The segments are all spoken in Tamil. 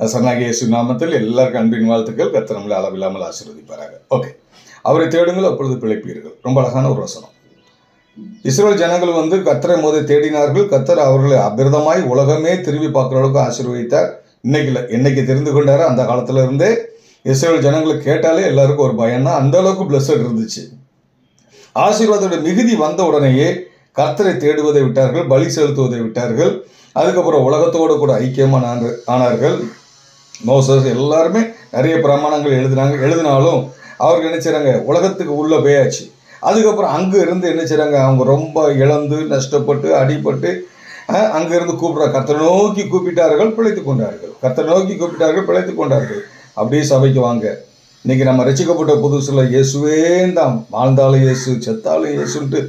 நசனாகிய இயேசு நாமத்தில் எல்லாருக்கும் அன்பின் வாழ்த்துக்கள். கர்த்தர் நம்மளை அளவில்லாமல் ஆசீர்வதிப்பாராக. ஓகே, அவரை தேடுங்கள் அப்பொழுது பிழைப்பீர்கள். ரொம்ப அழகான ஒரு வசனம். இஸ்ரவேல் ஜனங்கள் கர்த்தரை மோதை தேடினார்கள். கர்த்தர் அவர்களை அபிரதமாய் உலகமே திரும்பி பார்க்குற அளவுக்கு ஆசீர்வதித்தார். இன்னைக்கு இல்லை, என்னைக்கு தெரிந்து கொண்டாரோ அந்த காலத்துல இருந்தே இஸ்ரவேல் ஜனங்களை கேட்டாலே எல்லாருக்கும் ஒரு பயம்னா அந்த அளவுக்கு பிளஸட் இருந்துச்சு. ஆசீர்வாதோட மிகுதி வந்த உடனேயே கர்த்தரை தேடுவதை விட்டார்கள், பலி செலுத்துவதை விட்டார்கள். அதுக்கப்புறம் உலகத்தோடு கூட ஐக்கியமான ஆனார்கள். மோசஸ் எல்லாருமே நிறைய பிரமாணங்கள் எழுதினாலும் அவருக்கு என்ன செய்கிறாங்க, உலகத்துக்கு உள்ளே போயாச்சு. அதுக்கப்புறம் அங்கே இருந்து என்ன செய்கிறாங்க, அவங்க ரொம்ப இழந்து நஷ்டப்பட்டு அடிபட்டு அங்கேருந்து கர்த்தரை நோக்கி கூப்பிட்டார்கள், பிழைத்து கொண்டார்கள். கர்த்தரை நோக்கி கூப்பிட்டார்கள், பிழைத்து கொண்டார்கள். அப்படியே சபைக்கு வாங்க. இன்னைக்கு நம்ம ரசிக்கப்பட்ட புதுசில் இயேசுவேன் தான், வாழ்ந்தாலும் இயேசு செத்தாலும் இயேசுன்ட்டு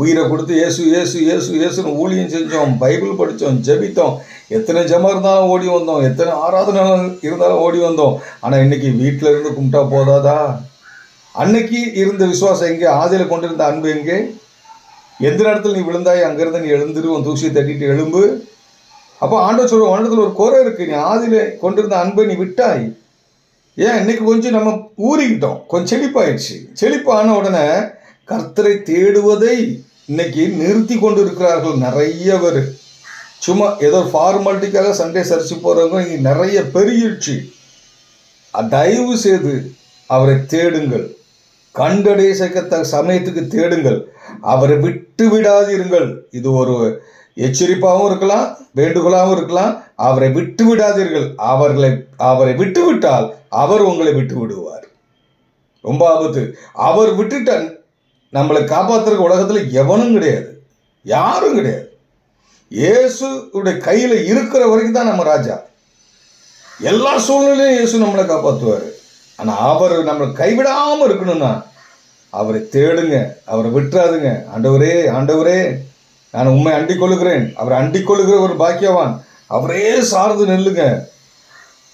உயிரை கொடுத்து இயேசு இயேசு இயேசு இயேசுன்னு ஊழியம் செஞ்சோம், பைபிள் படித்தோம், ஜெபித்தோம், எத்தனை ஜெபம் இருந்தாலும் ஓடி வந்தோம், எத்தனை ஆராதனை இருந்தாலும் ஓடி வந்தோம். ஆனால் இன்னைக்கு வீட்டில் இருந்து கும்பிட்டா போதாதா? அன்னைக்கு இருந்த விசுவாசம் எங்கே? ஆதியில் கொண்டிருந்த அன்பு எங்கே? எந்த நேரத்தில் நீ விழுந்தாய் அங்கேருந்து நீ எழுந்துரு, உன் தூசியை தட்டிட்டு எழும்பு. அப்போ ஆண்டவர் சொல்லுவோம், ஆண்டத்தில் ஒரு குறை இருக்குது, நீ ஆதியில் கொண்டிருந்த அன்பை நீ விட்டாய். ஏன் இன்னைக்கு கொஞ்சம் நம்ம ஊறிக்கிட்டோம், கொஞ்சம் செழிப்பாயிடுச்சு. செழிப்பான உடனே கர்த்தரை தேடுவதை இன்னைக்கு நிறுத்தி கொண்டு இருக்கிறார்கள் நிறைய பேர். சும்மா ஏதோ ஃபார்மாலிட்டிக்காக சண்டே சர்ச்சு போகிறவங்க இங்கே நிறைய பெருகிடுச்சு. தயவு செய்து அவரை தேடுங்கள், கண்டடைசக்கத்த சமயத்துக்கு தேடுங்கள், அவரை விட்டு விடாதீர்கள். இது ஒரு எச்சரிப்பாகவும் இருக்கலாம், வேண்டுகோளாகவும் இருக்கலாம். அவரை விட்டு விடாதீர்கள். அவரை விட்டு விட்டால் அவர் உங்களை விட்டு விடுவார். ரொம்ப ஆபத்து. அவர் விட்டுட்ட நம்மளை காப்பாற்றுற உலகத்தில் எவனும் கிடையாது, யாரும் கிடையாது. இயேசுடைய கையில் இருக்கிற வரைக்கும் தான் நம்ம ராஜா. எல்லா சூழ்நிலையும் இயேசு நம்மளை காப்பாற்றுவார். ஆனால் அவர் நம்மளை கைவிடாமல் இருக்கணும்னா அவரை தேடுங்க, அவரை விட்டுறாதுங்க. ஆண்டவரே ஆண்டவரே நான் உண்மை அண்டிக் கொள்ளுகிறேன். அவரை அண்டிக் கொள்ளுகிற ஒரு பாக்கியவான். அவரே சார்ந்து நெல்லுங்க.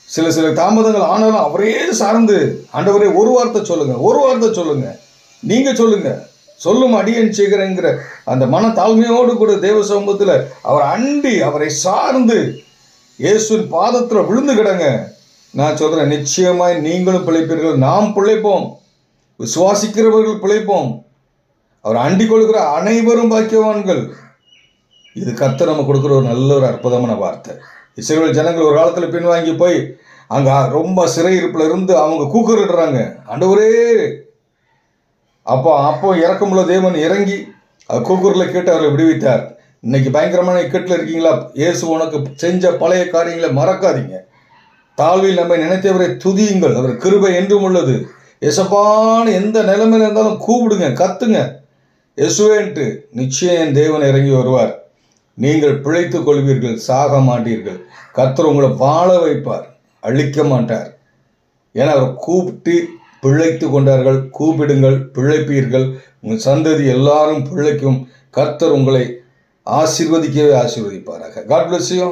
சில தாமதங்கள் ஆனாலும் அவரே சார்ந்து, ஆண்டவரே ஒரு வார்த்தை சொல்லுங்க, ஒரு வார்த்தை சொல்லுங்க, நீங்க சொல்லுங்க, சொல்லும் அடியேன் செய்கிறேங்கிற அந்த மன தாழ்மையோடு கூட தேவ சமூகத்தில் அவர் அண்டி அவரை சார்ந்து இயேசுவின் பாதத்தில் விழுந்து கிடங்க. நான் சொல்றேன், நிச்சயமாய் நீங்களும் பிழைப்பீர்கள், நாம் பிழைப்போம், விசுவாசிக்கிறவர்கள் பிழைப்போம். அவர் அண்டி கொள்கிற அனைவரும் பாக்கியவான்கள். இது கர்த்தர் நம்ம கொடுக்குற ஒரு நல்ல ஒரு அற்புதமான வார்த்தை. இஸ்ரவேல் ஜனங்கள் ஒரு காலத்தில் பின்வாங்கி போய் அங்கே ரொம்ப சிறையிருப்பில் இருந்து அவங்க கூக்குறிடுறாங்க, ஆண்டவரே. அப்போ இறக்கமுள்ள தேவன் இறங்கி கூக்குரலை கேட்டு அவரை விடுவித்தார். இன்னைக்கு பயங்கரமான இக்கட்டில் இருக்கீங்களா? இயேசு உனக்கு செஞ்ச பழைய காரியங்களை மறக்காதீங்க. தாழ்வில் நம்மை நினைத்தவரை துதியுங்கள், அவர் கிருபை என்றும் உள்ளது. எசப்பான எந்த நிலைமையில இருந்தாலும் கூப்பிடுங்க, கத்துங்க, இயேசுவேன்ட்டு. நிச்சயம் தேவன் இறங்கி வருவார். நீங்கள் பிழைத்துக் கொள்வீர்கள், சாக மாட்டீர்கள். கர்த்தர் உங்களை வாழ வைப்பார், அழிக்க மாட்டார். ஏன்னா அவர் கூப்பிட்டு பிழைத்து கொண்டார்கள். கூப்பிடுங்கள், பிழைப்பீர்கள். உங்கள் சந்ததி எல்லாரும் பிழைக்கும். கர்த்தர் உங்களை ஆசீர்வதிக்கவே ஆசீர்வதிப்பாராக. God bless you.